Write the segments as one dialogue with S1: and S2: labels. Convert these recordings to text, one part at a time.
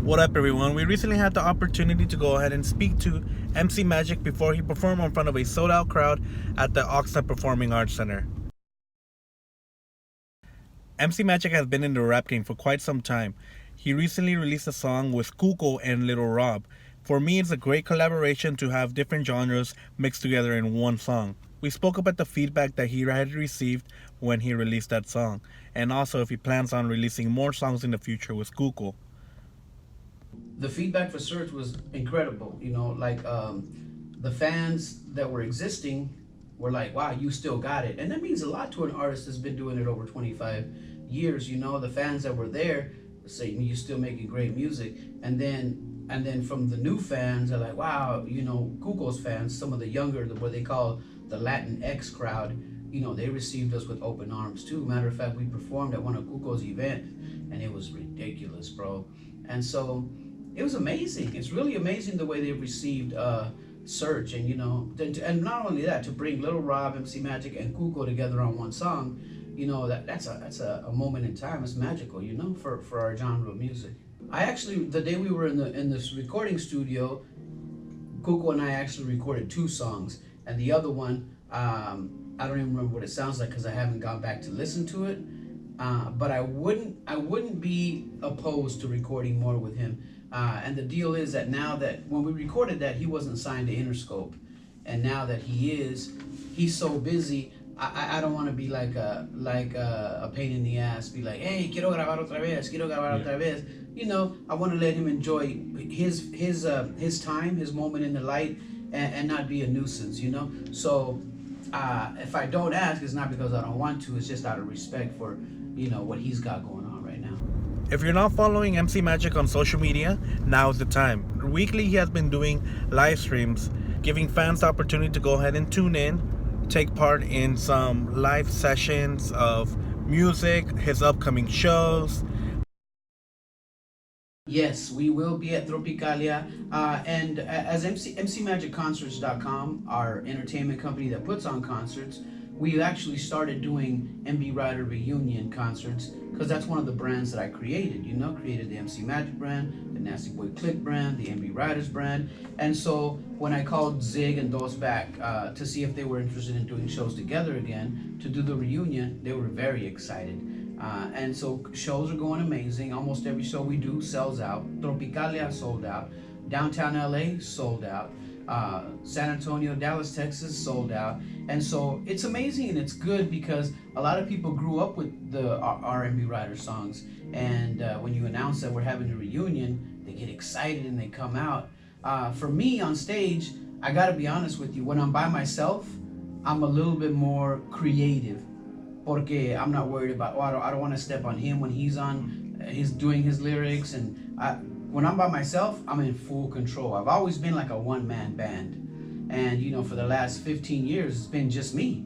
S1: What up, everyone? We recently had the opportunity to go ahead and speak to MC Magic before he performed in front of a sold-out crowd at the Oxnard Performing Arts Center. MC Magic has been in the rap game for quite some time. He recently released a song with Cuco and Lil Rob. For me, it's a great collaboration to have different genres mixed together in one song. We spoke about the feedback that he had received when he released that song, and also if he plans on releasing more songs in the future with Cuco.
S2: The feedback for Search was incredible. The fans that were existing were like, wow, you still got it. And that means a lot to an artist that's been doing it over 25 years. The fans that were there say, you still making great music. And then from the new fans, they're like, wow, Cuco's fans, some of the younger, what they call the Latin X crowd, they received us with open arms too. Matter of fact, we performed at one of Cuco's events and it was ridiculous, bro. And so it was amazing. It's really amazing the way they received Search, and and not only that, to bring Lil Rob, MC Magic, and Cuco together on one song, that's a moment in time. It's magical, for our genre of music. I actually, the day we were in this recording studio, Cuco and I actually recorded 2 songs, and the other one, I don't even remember what it sounds like because I haven't gone back to listen to it. But I wouldn't be opposed to recording more with him. And the deal is that now that when we recorded that, he wasn't signed to Interscope, and now that he's so busy. I don't want to be like a pain in the ass. Be like, hey, quiero grabar otra vez, otra vez. I want to let him enjoy his time, his moment in the light, and not be a nuisance. So if I don't ask, it's not because I don't want to. It's just out of respect for what he's got going on right now.
S1: If you're not following MC Magic on social media, now's the time. Weekly, he has been doing live streams, giving fans the opportunity to go ahead and tune in, take part in some live sessions of music, his upcoming shows.
S2: Yes, we will be at Tropicalia, and as MCMagicConcerts.com, our entertainment company that puts on concerts, we've actually started doing NB Ridaz reunion concerts, because that's one of the brands that I created. Created the MC Magic brand, the Nasty Boy Click brand, the NB Ridaz brand. And so when I called Zig and Dos back to see if they were interested in doing shows together again to do the reunion, they were very excited. And so shows are going amazing. Almost every show we do sells out. Tropicalia sold out. Downtown LA sold out. San Antonio, Dallas, Texas sold out. And so it's amazing and it's good because a lot of people grew up with the R&B Ridaz songs, and when you announce that we're having a reunion, they get excited and they come out. For me on stage, I gotta be honest with you, when I'm by myself, I'm a little bit more creative, porque I'm not worried about, I don't want to step on him when he's doing his lyrics, and when I'm by myself, I'm in full control. I've always been like a one-man band. And, for the last 15 years, it's been just me.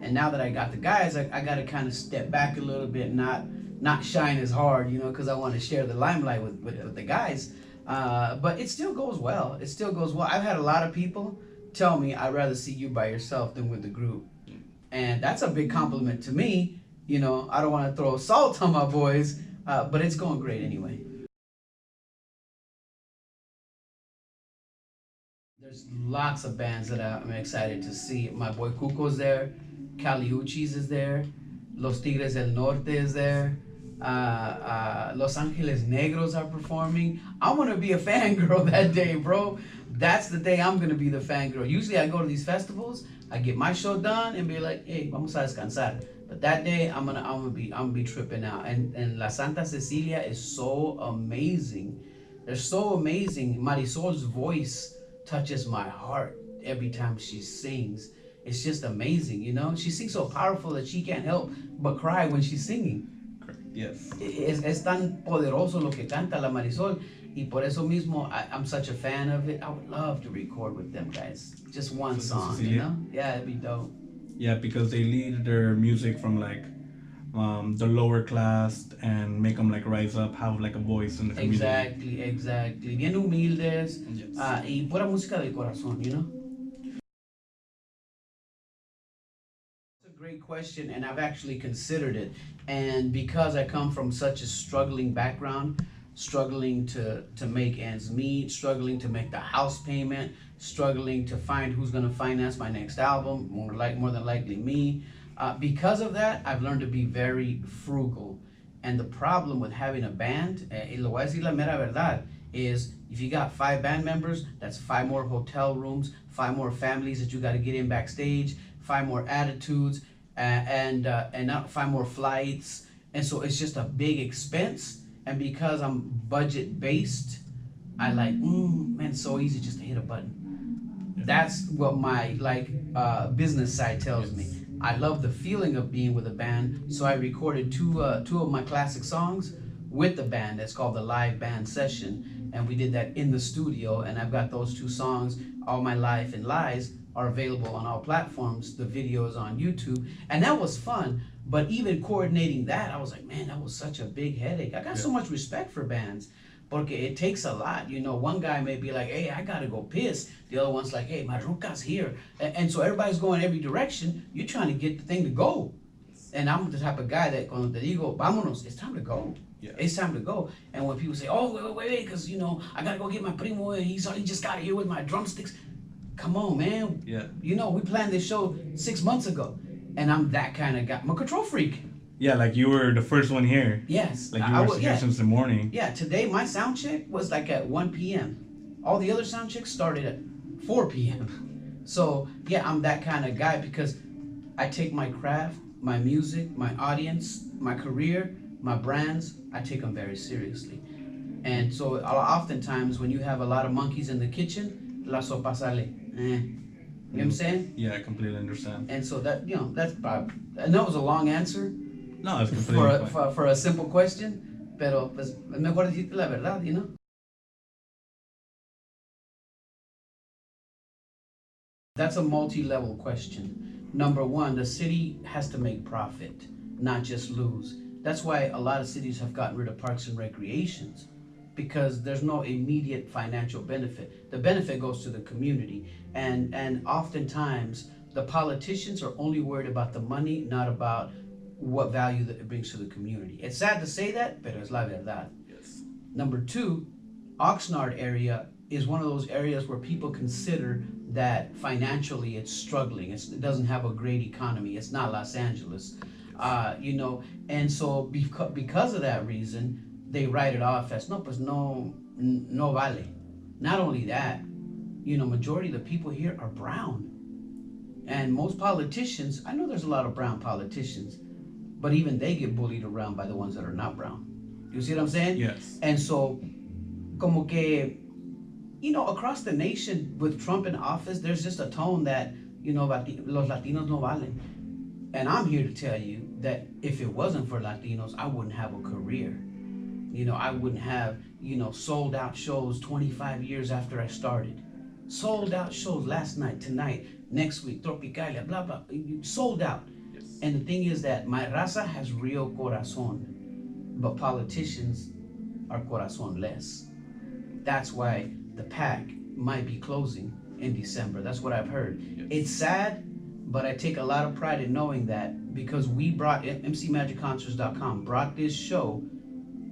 S2: And now that I got the guys, I got to kind of step back a little bit, not shine as hard, because I want to share the limelight with the guys. But it still goes well. It still goes well. I've had a lot of people tell me, I'd rather see you by yourself than with the group. And that's a big compliment to me. I don't want to throw salt on my boys, but it's going great anyway. There's lots of bands that I'm excited to see. My boy Cuco's there, Caliuchis is there, Los Tigres del Norte is there, Los Angeles Negros are performing. I'm gonna be a fangirl that day, bro. That's the day I'm gonna be the fangirl. Usually I go to these festivals, I get my show done and be like, hey, vamos a descansar. But that day I'm gonna be tripping out. And La Santa Cecilia is so amazing. They're so amazing. Marisol's voice touches my heart every time she sings. It's just amazing, She sings so powerful that she can't help but cry when she's singing.
S1: Yes.
S2: Es tan poderoso lo que canta la Marisol, y por eso mismo I'm such a fan of it. I would love to record with them guys. Just one song, Yeah, it'd be dope.
S1: Yeah, because they lead their music from the lower class and make them rise up, have a voice in the community.
S2: Exactly. Bien humildes,
S1: Yes.
S2: Y pura música del corazón, It's a great question, and I've actually considered it. And because I come from such a struggling background, struggling to make ends meet, struggling to make the house payment, struggling to find who's going to finance my next album, more than likely me. Because of that, I've learned to be very frugal. And the problem with having a band, y lo voy a decir la mera verdad, is if you got 5 band members, that's 5 more hotel rooms, 5 more families that you got to get in backstage, 5 more attitudes, and 5 more flights. And so it's just a big expense. And because I'm budget based, I like, man, it's so easy just to hit a button. That's what my business side tells me. I love the feeling of being with a band, so I recorded two of my classic songs with the band. That's called the live band session, and we did that in the studio. And I've got those 2 songs, All My Life and Lies, are available on all platforms. The video is on YouTube, and that was fun. But even coordinating that, I was like, man, that was such a big headache. I got so much respect for bands, porque it takes a lot. You know, one guy may be like, hey, I gotta go piss. The other one's like, hey, my ruca's here. And so everybody's going every direction. You're trying to get the thing to go. And I'm the type of guy that cuando te digo, vámonos, it's time to go. Yeah. It's time to go. And when people say, oh, wait, because, you know, I gotta go get my primo, and he just got here with my drumsticks. Come on, man. Yeah. You know, we planned this show 6 months ago. And I'm that kind of guy. I'm a control freak.
S1: Yeah, like you were the first one here.
S2: Yes.
S1: Like you were here since the morning.
S2: Yeah, today my sound check was like at 1 p.m. All the other sound checks started at 4 p.m. So, yeah, I'm that kind of guy because I take my craft, my music, my audience, my career, my brands, I take them very seriously. And so oftentimes when you have a lot of monkeys in the kitchen, la sopa sale. You know what I'm saying?
S1: Yeah, I completely understand.
S2: And so that, you know, that's probably, I know it was a long answer.
S1: No, it's completely
S2: for a simple question, pero pues es mejor decirte la verdad, you know? That's a multi-level question. Number one, the city has to make profit, not just lose. That's why a lot of cities have gotten rid of parks and recreations, because there's no immediate financial benefit. The benefit goes to the community. And oftentimes, the politicians are only worried about the money, not about what value that it brings to the community. It's sad to say that, pero es la verdad. Yes. Number two, Oxnard area is one of those areas where people consider that financially it's struggling. It doesn't have a great economy. It's not Los Angeles, you know. And so because of that reason, they write it off as no vale. Not only that, you know, majority of the people here are brown. And most politicians, I know there's a lot of brown politicians, but even they get bullied around by the ones that are not brown. You see what I'm saying? Yes. And so, como que, you know, across the nation with Trump in office, there's just a tone that, you know, los Latinos no valen. And I'm here to tell you that if it wasn't for Latinos, I wouldn't have a career. You know, I wouldn't have, you know, sold out shows 25 years after I started. Sold out shows last night, tonight, next week, Tropicalia, blah, blah, sold out. Yes. And the thing is that my raza has real corazon, but politicians are corazon less. That's why the PAC might be closing in December. That's what I've heard. Yes. It's sad, but I take a lot of pride in knowing that because we brought, MCMagicConcerts.com brought this show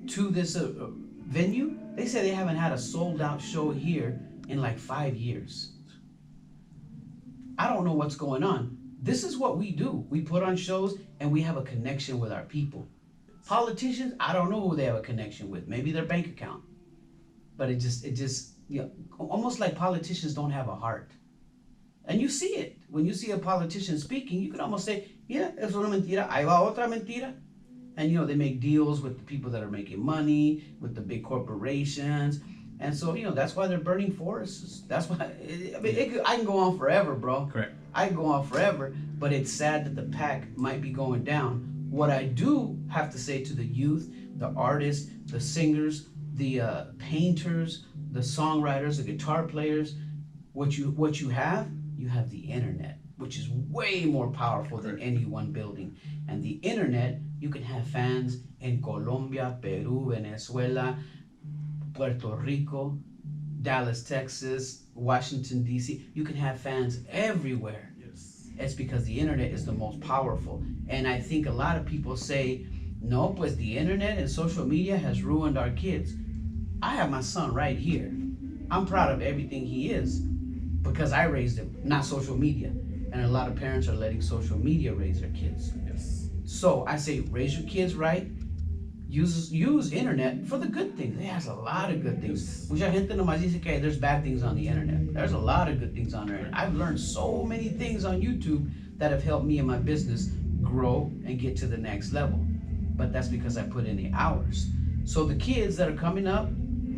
S2: to this venue. They say they haven't had a sold out show here in like 5 years. I don't know what's going on. This is what we do. We put on shows and we have a connection with our people. Politicians, I don't know who they have a connection with. Maybe their bank account. But it just, you know, almost like politicians don't have a heart. And you see it. When you see a politician speaking, you can almost say, yeah, es una mentira, ahí va otra mentira. And, you know, they make deals with the people that are making money, with the big corporations. And so, you know, that's why they're burning forests. That's why, I mean, I can go on forever, bro. Correct. I can go on forever, but it's sad that the PAC might be going down. What I do have to say to the youth, the artists, the singers, the painters, the songwriters, the guitar players, what you have the internet, which is way more powerful than any one building. And the internet, you can have fans in Colombia, Peru, Venezuela, Puerto Rico, Dallas, Texas, Washington, D.C. You can have fans everywhere. Yes. It's because the internet is the most powerful. And I think a lot of people say, no, pues the internet and social media has ruined our kids. I have my son right here. I'm proud of everything he is because I raised him, not social media. And a lot of parents are letting social media raise their kids.
S3: Yes.
S2: So I say, raise your kids right. Use internet for the good things. It has a lot of good things. Mucha gente nomás dice que there's bad things on the internet. There's a lot of good things on there. I've learned so many things on YouTube that have helped me and my business grow and get to the next level. But that's because I put in the hours. So the kids that are coming up,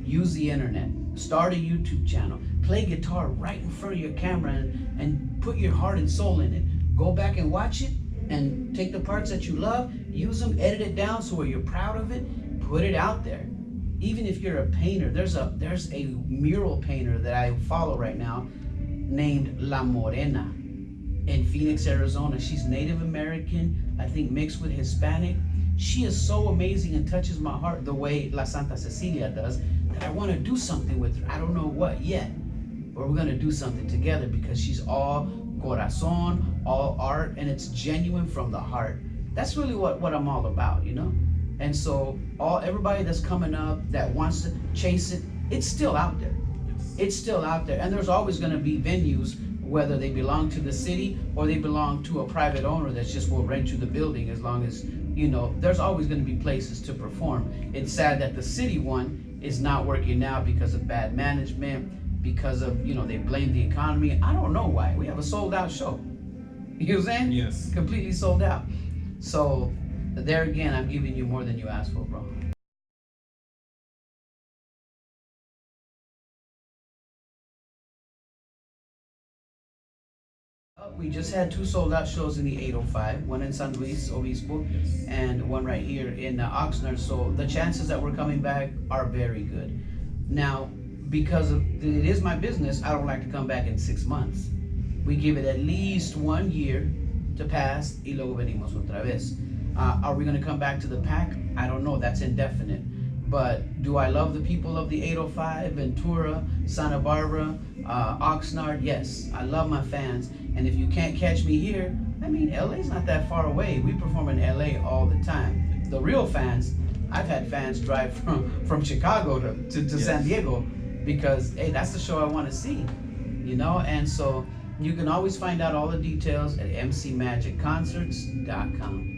S2: use the internet. Start a YouTube channel. Play guitar right in front of your camera and put your heart and soul in it. Go back and watch it and take the parts that you love, use them, edit it down so where you're proud of it, put it out there. Even if you're a painter, there's a mural painter that I follow right now named La Morena in Phoenix, Arizona. She's Native American, I think mixed with Hispanic. She is so amazing and touches my heart the way La Santa Cecilia does that I want to do something with her. I don't know what yet, but we're going to do something together because she's all corazon, all art, and it's genuine from the heart. That's really what I'm all about, you know? And so everybody that's coming up that wants to chase it, it's still out there.
S3: Yes.
S2: It's still out there. And there's always going to be venues, whether they belong to the city or they belong to a private owner that's just will rent you the building, as long as, you know, there's always going to be places to perform. It's sad that the city one is not working out because of bad management, because of, you know, they blame the economy. I don't know why. We have a sold out show. You know what I'm saying?
S3: Yes.
S2: Completely sold out. So there again, I'm giving you more than you asked for, bro. We just had 2 sold out shows in the 805, one in San Luis Obispo,
S3: Yes.
S2: and one right here in Oxnard. So the chances that we're coming back are very good. Now, because it is my business, I don't like to come back in 6 months. We give it at least 1 year to pass, y luego venimos otra vez. Are we going to come back to the pack? I don't know. That's indefinite. But do I love the people of the 805, Ventura, Santa Barbara, Oxnard? Yes, I love my fans. And if you can't catch me here, I mean, LA's not that far away. We perform in LA all the time. The real fans, I've had fans drive from Chicago to
S3: Yes.
S2: San Diego because, hey, that's the show I want to see, you know? And so you can always find out all the details at mcmagicconcerts.com.